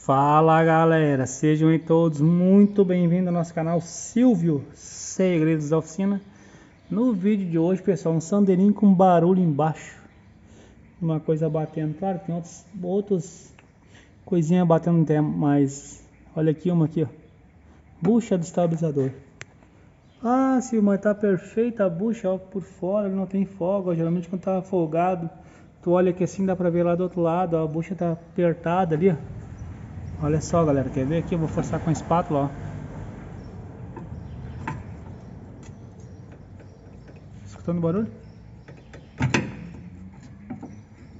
Fala galera, sejam aí todos muito bem-vindos ao nosso canal Silvio Segredos da Oficina. No vídeo de hoje, pessoal, um sandeirinho com barulho embaixo, uma coisa batendo. Claro, tem outras coisinhas batendo no tema, mas olha aqui uma aqui, ó, bucha do estabilizador. Ah, Silvio, mas tá perfeita a bucha, ó, por fora, ele não tem folga. Geralmente quando tá folgado, tu olha aqui assim, dá pra ver lá do outro lado, ó, a bucha tá apertada ali, ó. Olha só, galera, quer ver aqui? Eu vou forçar com a espátula, ó. Escutando o barulho?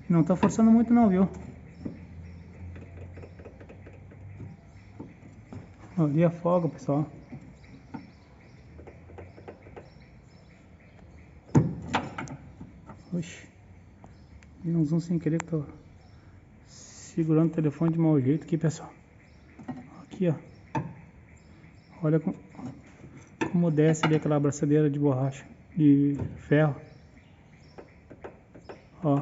Não tá forçando muito não, viu? Ali a folga, pessoal. Oxi. Dei um zoom sem querer que tô segurando o telefone de mau jeito aqui, pessoal. Aqui, ó. Olha como desce ali aquela abraçadeira de borracha, de ferro. Ó.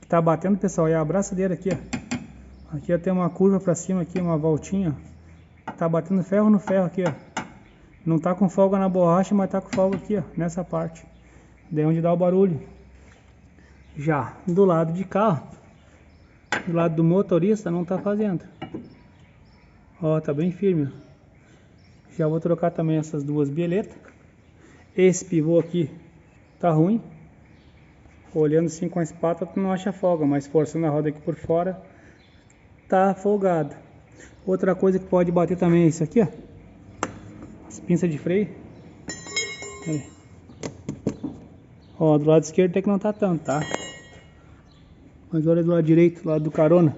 Tá batendo, pessoal, é a abraçadeira aqui, ó. Aqui ó, tem uma curva pra cima aqui, uma voltinha. Tá batendo ferro no ferro aqui, ó. Não tá com folga na borracha, mas tá com folga aqui, ó, nessa parte. Daí onde dá o barulho. Já do lado de cá, ó, do lado do motorista, não tá fazendo. Ó, tá bem firme, ó. Já vou trocar também essas duas bieletas. Esse pivô aqui tá ruim. Olhando assim com a espátula, tu não acha folga, mas forçando a roda aqui por fora, tá folgado. Outra coisa que pode bater também é isso aqui, ó. As pinças de freio. Aí. Ó, do lado esquerdo até que não tá tanto, tá? Mas olha do lado direito, do lado do carona.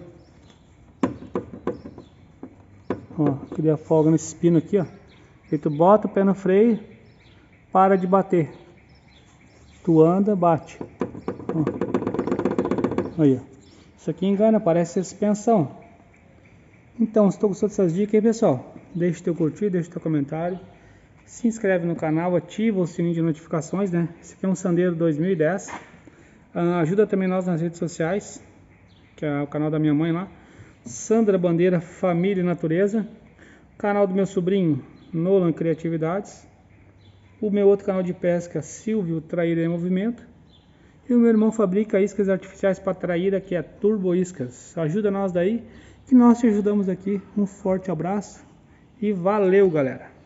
Ó, queria folga nesse pino aqui, ó. E tu bota o pé no freio, para de bater. Tu anda, bate. Ó. Aí, ó. Isso aqui engana, parece ser suspensão. Então, se tu gostou dessas dicas aí, pessoal, deixa teu curtir, deixa teu comentário. Se inscreve no canal, ativa o sininho de notificações, né? Esse aqui é um Sandero 2010. Ajuda também nós nas redes sociais, que é o canal da minha mãe lá, Sandra Bandeira Família e Natureza. Canal do meu sobrinho, Nolan Criatividades. O meu outro canal de pesca, Silvio Traíra em Movimento. E o meu irmão fabrica iscas artificiais para traíra, que é Turbo Iscas. Ajuda nós daí, que nós te ajudamos aqui. Um forte abraço e valeu, galera!